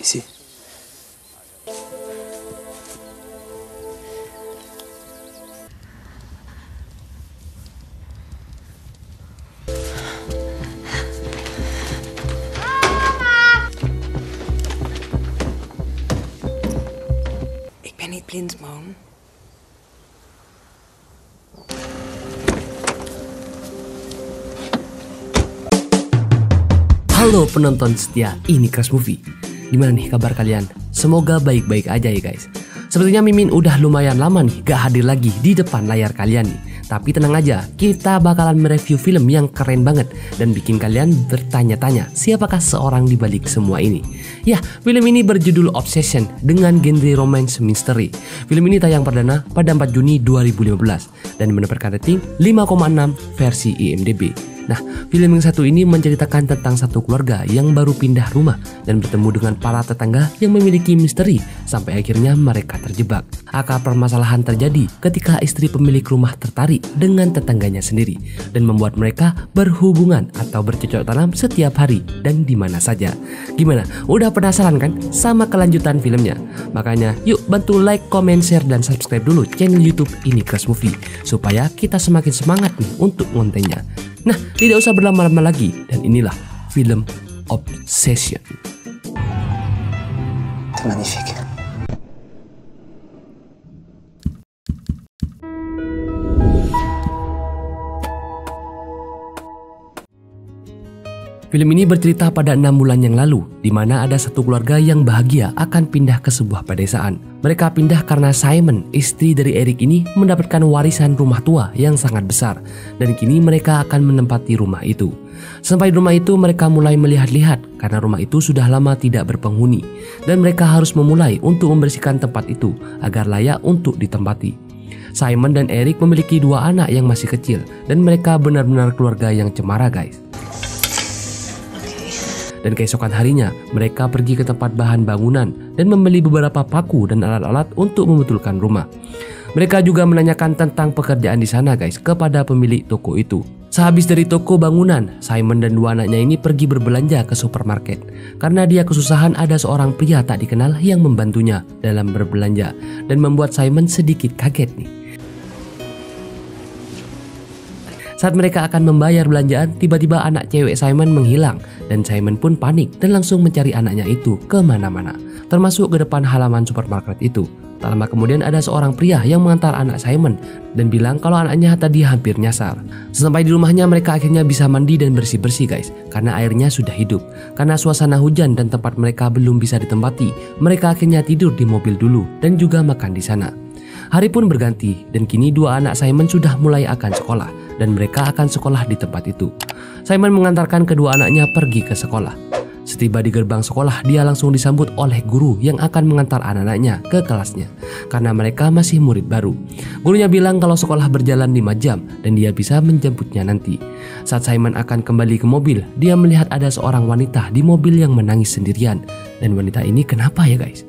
Isi. Ik ben niet blind, man. Halo penonton setia, ini Crash Movie. Gimana nih kabar kalian? Semoga baik-baik aja ya guys. Sepertinya Mimin udah lumayan lama nih gak hadir lagi di depan layar kalian nih. Tapi tenang aja, kita bakalan mereview film yang keren banget dan bikin kalian bertanya-tanya siapakah seorang di balik semua ini. Ya, film ini berjudul Obsession dengan genre romance mystery. Film ini tayang perdana pada 4 Juni 2015 dan mendapatkan rating 5,6 versi IMDb. Nah, film yang satu ini menceritakan tentang satu keluarga yang baru pindah rumah dan bertemu dengan para tetangga yang memiliki misteri sampai akhirnya mereka terjebak. Akar permasalahan terjadi ketika istri pemilik rumah tertarik dengan tetangganya sendiri dan membuat mereka berhubungan atau bercocok tanam setiap hari dan di mana saja. Gimana? Udah penasaran kan sama kelanjutan filmnya? Makanya yuk bantu like, comment, share, dan subscribe dulu channel YouTube ini Crash Movie supaya kita semakin semangat nih untuk kontennya. Nah, tidak usah berlama-lama lagi, dan inilah film Obsession. C'est magnifique. Film ini bercerita pada 6 bulan yang lalu, di mana ada satu keluarga yang bahagia akan pindah ke sebuah pedesaan. Mereka pindah karena Simon, istri dari Eric ini, mendapatkan warisan rumah tua yang sangat besar, dan kini mereka akan menempati rumah itu. Sampai di rumah itu mereka mulai melihat-lihat karena rumah itu sudah lama tidak berpenghuni, dan mereka harus memulai untuk membersihkan tempat itu agar layak untuk ditempati. Simon dan Eric memiliki 2 anak yang masih kecil, dan mereka benar-benar keluarga yang cemara guys. Dan keesokan harinya, mereka pergi ke tempat bahan bangunan dan membeli beberapa paku dan alat-alat untuk membetulkan rumah. Mereka juga menanyakan tentang pekerjaan di sana guys kepada pemilik toko itu. Sehabis dari toko bangunan, Simon dan 2 anaknya ini pergi berbelanja ke supermarket. Karena dia kesusahan, ada seorang pria tak dikenal yang membantunya dalam berbelanja dan membuat Simon sedikit kaget nih. Saat mereka akan membayar belanjaan, tiba-tiba anak cewek Simon menghilang dan Simon pun panik dan langsung mencari anaknya itu kemana-mana, termasuk ke depan halaman supermarket itu. Tak lama kemudian ada seorang pria yang mengantar anak Simon dan bilang kalau anaknya tadi hampir nyasar. Sesampai di rumahnya mereka akhirnya bisa mandi dan bersih-bersih guys, karena airnya sudah hidup. Karena suasana hujan dan tempat mereka belum bisa ditempati, mereka akhirnya tidur di mobil dulu dan juga makan di sana. Hari pun berganti dan kini 2 anak Simon sudah mulai akan sekolah dan mereka akan sekolah di tempat itu. Simon mengantarkan kedua anaknya pergi ke sekolah. Setiba di gerbang sekolah, dia langsung disambut oleh guru yang akan mengantar anak-anaknya ke kelasnya karena mereka masih murid baru. Gurunya bilang kalau sekolah berjalan 5 jam dan dia bisa menjemputnya nanti. Saat Simon akan kembali ke mobil, dia melihat ada seorang wanita di mobil yang menangis sendirian. Dan wanita ini kenapa ya guys?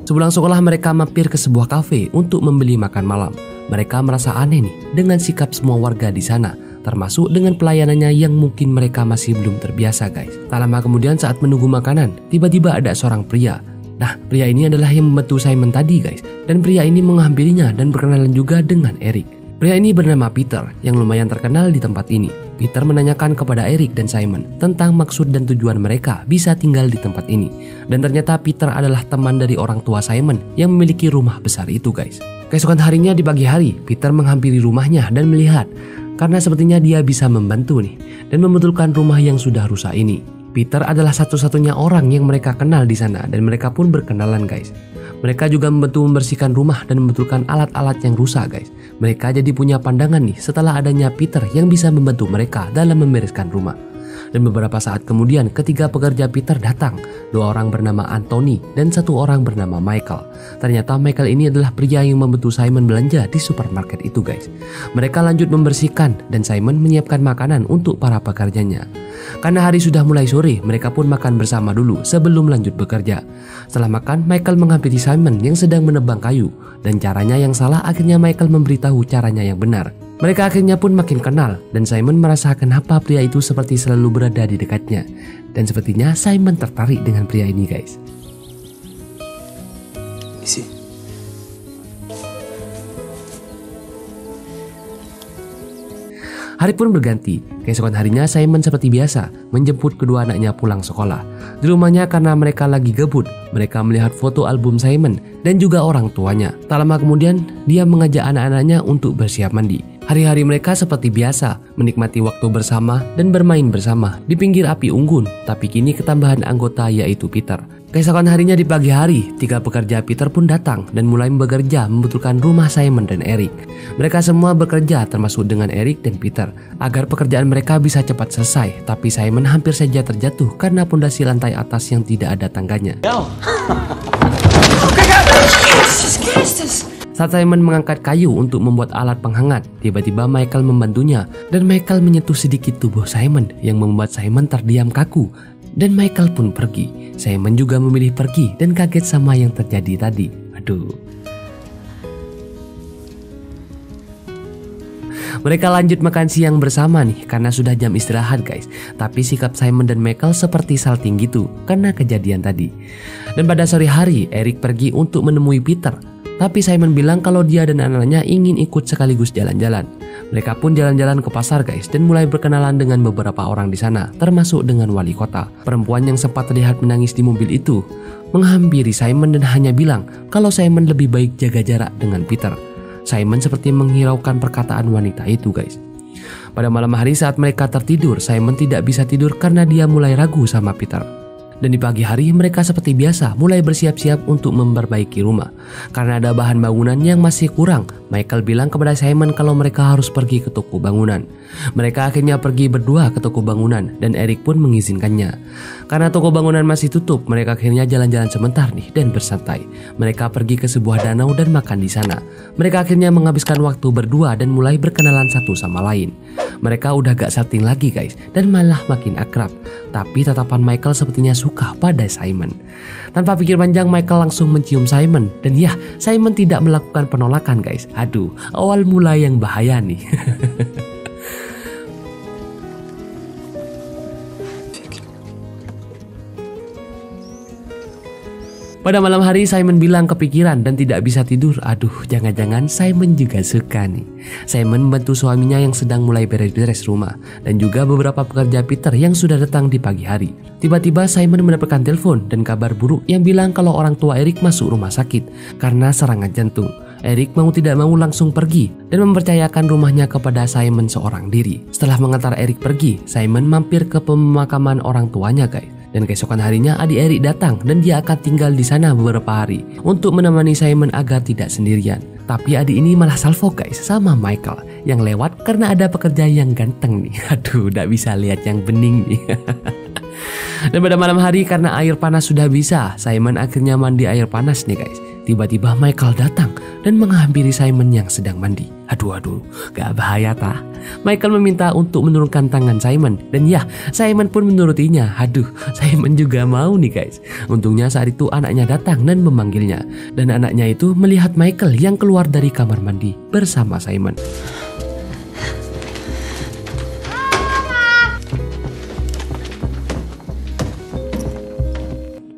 Sepulang sekolah mereka mampir ke sebuah kafe untuk membeli makan malam. Mereka merasa aneh nih dengan sikap semua warga di sana, termasuk dengan pelayanannya yang mungkin mereka masih belum terbiasa guys. Tak lama kemudian saat menunggu makanan, tiba-tiba ada seorang pria. Nah, pria ini adalah yang membantu Simon tadi guys. Dan pria ini menghampirinya dan berkenalan juga dengan Eric. Pria ini bernama Peter yang lumayan terkenal di tempat ini. Peter menanyakan kepada Eric dan Simon tentang maksud dan tujuan mereka bisa tinggal di tempat ini. Dan ternyata Peter adalah teman dari orang tua Simon yang memiliki rumah besar itu guys. Keesokan harinya di pagi hari, Peter menghampiri rumahnya dan melihat karena sepertinya dia bisa membantu nih dan membetulkan rumah yang sudah rusak ini. Peter adalah satu-satunya orang yang mereka kenal di sana dan mereka pun berkenalan guys. Mereka juga membantu membersihkan rumah dan membetulkan alat-alat yang rusak guys. Mereka jadi punya pandangan nih setelah adanya Peter yang bisa membantu mereka dalam membereskan rumah. Dan beberapa saat kemudian ketiga pekerja Peter datang. 2 orang bernama Anthony dan 1 orang bernama Michael. Ternyata Michael ini adalah pria yang membantu Simon belanja di supermarket itu guys. Mereka lanjut membersihkan dan Simon menyiapkan makanan untuk para pekerjanya. Karena hari sudah mulai sore, mereka pun makan bersama dulu sebelum lanjut bekerja. Setelah makan, Michael menghampiri Simon yang sedang menebang kayu. Dan caranya yang salah, akhirnya Michael memberitahu caranya yang benar. Mereka akhirnya pun makin kenal dan Simon merasa kenapa pria itu seperti selalu berada di dekatnya. Dan sepertinya Simon tertarik dengan pria ini guys. Isi. Hari pun berganti. Keesokan harinya Simon seperti biasa menjemput kedua anaknya pulang sekolah. Di rumahnya karena mereka lagi gabut, mereka melihat foto album Simon dan juga orang tuanya. Tak lama kemudian dia mengajak anak-anaknya untuk bersiap mandi. Hari-hari mereka seperti biasa, menikmati waktu bersama dan bermain bersama di pinggir api unggun. Tapi kini ketambahan anggota yaitu Peter. Keesokan harinya di pagi hari, 3 pekerja Peter pun datang dan mulai bekerja membetulkan rumah Simon dan Eric. Mereka semua bekerja termasuk dengan Eric dan Peter agar pekerjaan mereka bisa cepat selesai. Tapi Simon hampir saja terjatuh karena pondasi lantai atas yang tidak ada tangganya. Saat Simon mengangkat kayu untuk membuat alat penghangat, tiba-tiba Michael membantunya dan Michael menyentuh sedikit tubuh Simon yang membuat Simon terdiam kaku dan Michael pun pergi. Simon juga memilih pergi dan kaget sama yang terjadi tadi. Aduh. Mereka lanjut makan siang bersama nih karena sudah jam istirahat guys. Tapi sikap Simon dan Michael seperti salting gitu karena kejadian tadi. Dan pada sore hari Eric pergi untuk menemui Peter. Tapi Simon bilang kalau dia dan anak-anaknya ingin ikut sekaligus jalan-jalan. Mereka pun jalan-jalan ke pasar guys dan mulai berkenalan dengan beberapa orang di sana, termasuk dengan wali kota. Perempuan yang sempat terlihat menangis di mobil itu menghampiri Simon dan hanya bilang kalau Simon lebih baik jaga jarak dengan Peter. Simon seperti menghiraukan perkataan wanita itu guys. Pada malam hari saat mereka tertidur, Simon tidak bisa tidur karena dia mulai ragu sama Peter. Dan di pagi hari mereka seperti biasa mulai bersiap-siap untuk memperbaiki rumah. Karena ada bahan bangunan yang masih kurang, Michael bilang kepada Simon kalau mereka harus pergi ke toko bangunan. Mereka akhirnya pergi berdua ke toko bangunan dan Eric pun mengizinkannya. Karena toko bangunan masih tutup, mereka akhirnya jalan-jalan sebentar nih dan bersantai. Mereka pergi ke sebuah danau dan makan di sana. Mereka akhirnya menghabiskan waktu berdua dan mulai berkenalan satu sama lain. Mereka udah gak salting lagi guys dan malah makin akrab. Tapi tatapan Michael sepertinya suka pada Simon. Tanpa pikir panjang Michael langsung mencium Simon. Dan ya, Simon tidak melakukan penolakan guys. Aduh, awal mula yang bahaya nih. Pada malam hari Simon bilang kepikiran dan tidak bisa tidur. Aduh, jangan-jangan Simon juga suka nih. Simon membantu suaminya yang sedang mulai beres-beres rumah dan juga beberapa pekerja Peter yang sudah datang di pagi hari. Tiba-tiba Simon mendapatkan telepon dan kabar buruk yang bilang kalau orang tua Eric masuk rumah sakit karena serangan jantung. Eric mau tidak mau langsung pergi dan mempercayakan rumahnya kepada Simon seorang diri. Setelah mengantar Eric pergi, Simon mampir ke pemakaman orang tuanya guys. Dan keesokan harinya adik Eric datang dan dia akan tinggal di sana beberapa hari untuk menemani Simon agar tidak sendirian. Tapi adik ini malah salvo guys sama Michael yang lewat karena ada pekerja yang ganteng nih. Aduh, gak bisa lihat yang bening nih. Dan pada malam hari karena air panas sudah bisa, Simon akhirnya mandi air panas nih guys. Tiba-tiba Michael datang dan menghampiri Simon yang sedang mandi. Aduh, gak bahaya tah? Michael meminta untuk menurunkan tangan Simon. Dan ya, Simon pun menurutinya. Aduh, Simon juga mau nih guys. Untungnya saat itu anaknya datang dan memanggilnya. Dan anaknya itu melihat Michael yang keluar dari kamar mandi bersama Simon.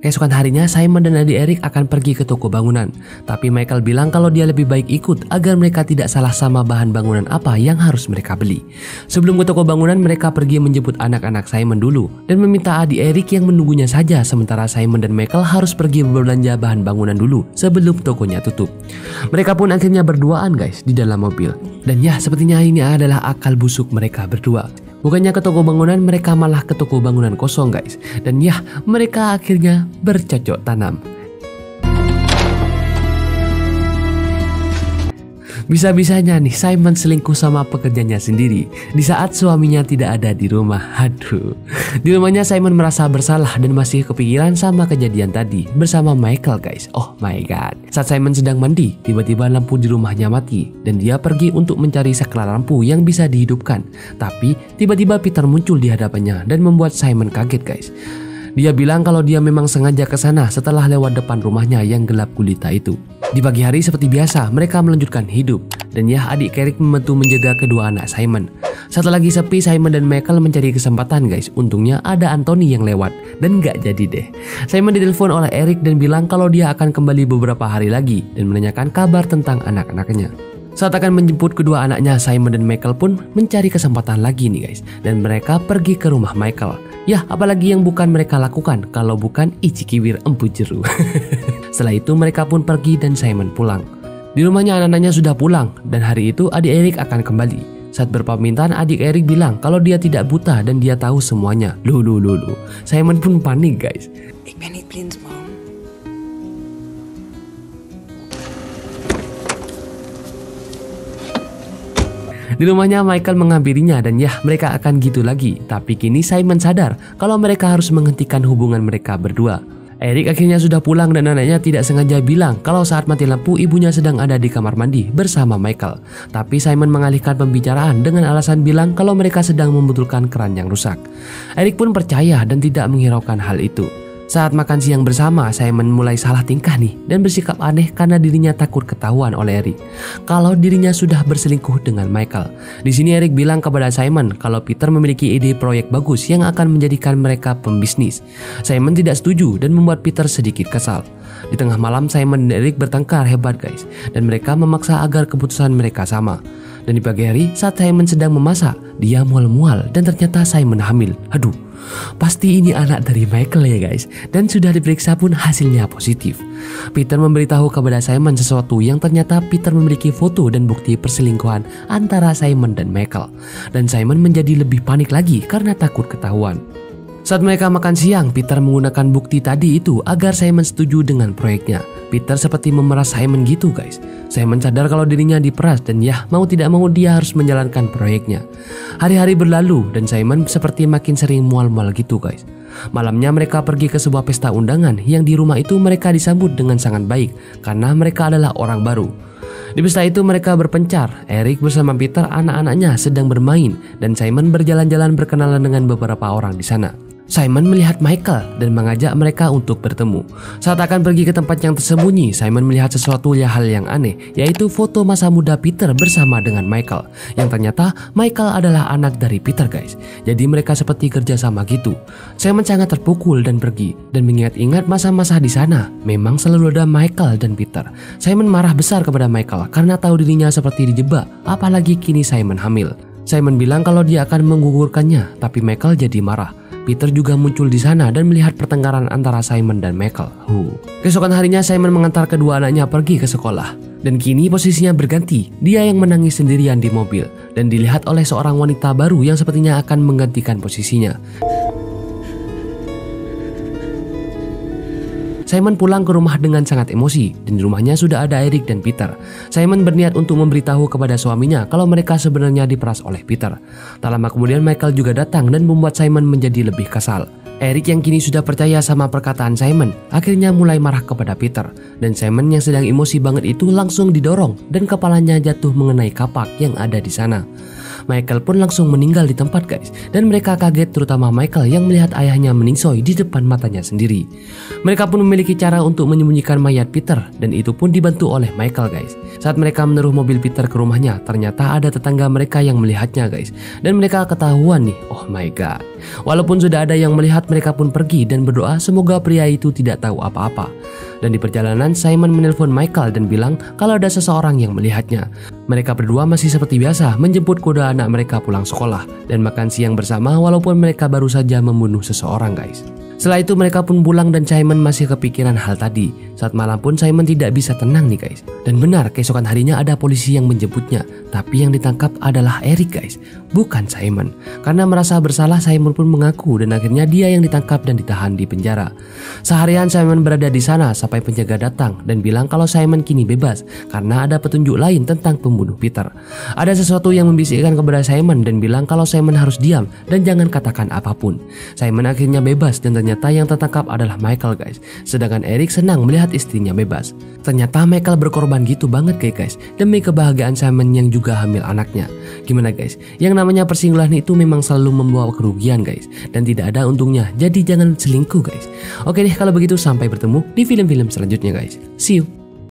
Keesokan harinya Simon dan adik Eric akan pergi ke toko bangunan. Tapi Michael bilang kalau dia lebih baik ikut agar mereka tidak salah sama bahan bangunan apa yang harus mereka beli. Sebelum ke toko bangunan mereka pergi menjemput anak-anak Simon dulu dan meminta adik Eric yang menunggunya saja sementara Simon dan Michael harus pergi berbelanja bahan bangunan dulu sebelum tokonya tutup. Mereka pun akhirnya berduaan guys di dalam mobil. Dan ya, sepertinya ini adalah akal busuk mereka berdua. Bukannya ke toko bangunan, mereka malah ke toko bangunan kosong guys. Dan ya, mereka akhirnya bercocok tanam. Bisa-bisanya nih Simon selingkuh sama pekerjanya sendiri di saat suaminya tidak ada di rumah. Aduh. Di rumahnya Simon merasa bersalah dan masih kepikiran sama kejadian tadi bersama Michael guys. Oh my god. Saat Simon sedang mandi, tiba-tiba lampu di rumahnya mati dan dia pergi untuk mencari saklar lampu yang bisa dihidupkan. Tapi tiba-tiba Peter muncul di hadapannya dan membuat Simon kaget guys. Dia bilang kalau dia memang sengaja ke sana setelah lewat depan rumahnya yang gelap gulita itu. Di pagi hari seperti biasa, mereka melanjutkan hidup. Dan ya, adik Eric membantu menjaga kedua anak Simon. Satu lagi sepi, Simon dan Michael mencari kesempatan guys. Untungnya ada Anthony yang lewat dan gak jadi deh. Simon ditelepon oleh Eric dan bilang kalau dia akan kembali beberapa hari lagi dan menanyakan kabar tentang anak-anaknya. Saat akan menjemput kedua anaknya, Simon dan Michael pun mencari kesempatan lagi nih guys. Dan mereka pergi ke rumah Michael. Ya, apalagi yang bukan mereka lakukan kalau bukan icikiwir empu jeru. Setelah itu mereka pun pergi dan Simon pulang. Di rumahnya anak-anaknya sudah pulang dan hari itu adik Eric akan kembali. Saat berpamitan, adik Eric bilang kalau dia tidak buta dan dia tahu semuanya. Loh. Simon pun panik guys. Ik ben niet blind, man. Di rumahnya Michael menghampirinya dan ya, mereka akan gitu lagi. Tapi kini Simon sadar kalau mereka harus menghentikan hubungan mereka berdua. Eric akhirnya sudah pulang dan anaknya tidak sengaja bilang kalau saat mati lampu ibunya sedang ada di kamar mandi bersama Michael. Tapi Simon mengalihkan pembicaraan dengan alasan bilang kalau mereka sedang membetulkan keran yang rusak. Eric pun percaya dan tidak menghiraukan hal itu. Saat makan siang bersama, Simon mulai salah tingkah nih dan bersikap aneh karena dirinya takut ketahuan oleh Eric kalau dirinya sudah berselingkuh dengan Michael. Di sini Eric bilang kepada Simon kalau Peter memiliki ide proyek bagus yang akan menjadikan mereka pembisnis. Simon tidak setuju dan membuat Peter sedikit kesal. Di tengah malam Simon dan Eric bertengkar hebat guys dan mereka memaksa agar keputusan mereka sama. Dan di pagi hari saat Simon sedang memasak, dia mual-mual dan ternyata Simon hamil. Aduh, pasti ini anak dari Michael ya guys. Dan sudah diperiksa pun hasilnya positif. Peter memberitahu kepada Simon sesuatu yang ternyata Peter memiliki foto dan bukti perselingkuhan antara Simon dan Michael. Dan Simon menjadi lebih panik lagi karena takut ketahuan. Saat mereka makan siang, Peter menggunakan bukti tadi itu agar Simon setuju dengan proyeknya. Peter seperti memeras Simon gitu guys. Simon sadar kalau dirinya diperas dan ya mau tidak mau dia harus menjalankan proyeknya. Hari-hari berlalu dan Simon seperti makin sering mual-mual gitu guys. Malamnya mereka pergi ke sebuah pesta undangan yang di rumah itu mereka disambut dengan sangat baik karena mereka adalah orang baru. Di pesta itu mereka berpencar. Eric bersama Peter anak-anaknya sedang bermain dan Simon berjalan-jalan berkenalan dengan beberapa orang di sana. Simon melihat Michael dan mengajak mereka untuk bertemu. Saat akan pergi ke tempat yang tersembunyi, Simon melihat sesuatu hal yang aneh, yaitu foto masa muda Peter bersama dengan Michael. Yang ternyata Michael adalah anak dari Peter guys. Jadi mereka seperti kerja sama gitu. Simon sangat terpukul dan pergi dan mengingat-ingat masa-masa di sana. Memang selalu ada Michael dan Peter. Simon marah besar kepada Michael karena tahu dirinya seperti dijebak, apalagi kini Simon hamil. Simon bilang kalau dia akan menggugurkannya, tapi Michael jadi marah. Peter juga muncul di sana dan melihat pertengkaran antara Simon dan Michael. Keesokan harinya Simon mengantar kedua anaknya pergi ke sekolah. Dan kini posisinya berganti. Dia yang menangis sendirian di mobil dan dilihat oleh seorang wanita baru yang sepertinya akan menggantikan posisinya. Simon pulang ke rumah dengan sangat emosi dan di rumahnya sudah ada Eric dan Peter. Simon berniat untuk memberitahu kepada suaminya kalau mereka sebenarnya diperas oleh Peter. Tak lama kemudian Michael juga datang dan membuat Simon menjadi lebih kesal. Eric yang kini sudah percaya sama perkataan Simon akhirnya mulai marah kepada Peter. Dan Simon yang sedang emosi banget itu langsung didorong dan kepalanya jatuh mengenai kapak yang ada di sana. Michael pun langsung meninggal di tempat guys. Dan mereka kaget terutama Michael yang melihat ayahnya meningsoi di depan matanya sendiri. Mereka pun memiliki cara untuk menyembunyikan mayat Peter dan itu pun dibantu oleh Michael guys. Saat mereka menaruh mobil Peter ke rumahnya, ternyata ada tetangga mereka yang melihatnya guys. Dan mereka ketahuan nih, oh my god. Walaupun sudah ada yang melihat, mereka pun pergi dan berdoa semoga pria itu tidak tahu apa-apa. Dan di perjalanan Simon menelpon Michael dan bilang kalau ada seseorang yang melihatnya. Mereka berdua masih seperti biasa menjemput kedua anak mereka pulang sekolah dan makan siang bersama walaupun mereka baru saja membunuh seseorang guys. Setelah itu mereka pun pulang dan Simon masih kepikiran hal tadi. Saat malam pun Simon tidak bisa tenang nih guys. Dan benar keesokan harinya ada polisi yang menjemputnya. Tapi yang ditangkap adalah Eric guys, bukan Simon. Karena merasa bersalah Simon pun mengaku dan akhirnya dia yang ditangkap dan ditahan di penjara. Seharian Simon berada di sana sampai penjaga datang dan bilang kalau Simon kini bebas karena ada petunjuk lain tentang pembunuh Peter. Ada sesuatu yang membisikkan kepada Simon dan bilang kalau Simon harus diam dan jangan katakan apapun. Simon akhirnya bebas dan ternyata yang tertangkap adalah Michael guys. Sedangkan Eric senang melihat istrinya bebas. Ternyata Michael berkorban gitu banget guys demi kebahagiaan Simon yang juga hamil anaknya. Gimana guys? Yang namanya persingguhan itu memang selalu membawa kerugian guys dan tidak ada untungnya. Jadi jangan selingkuh guys. Oke deh kalau begitu sampai bertemu di film-film selanjutnya guys. See you.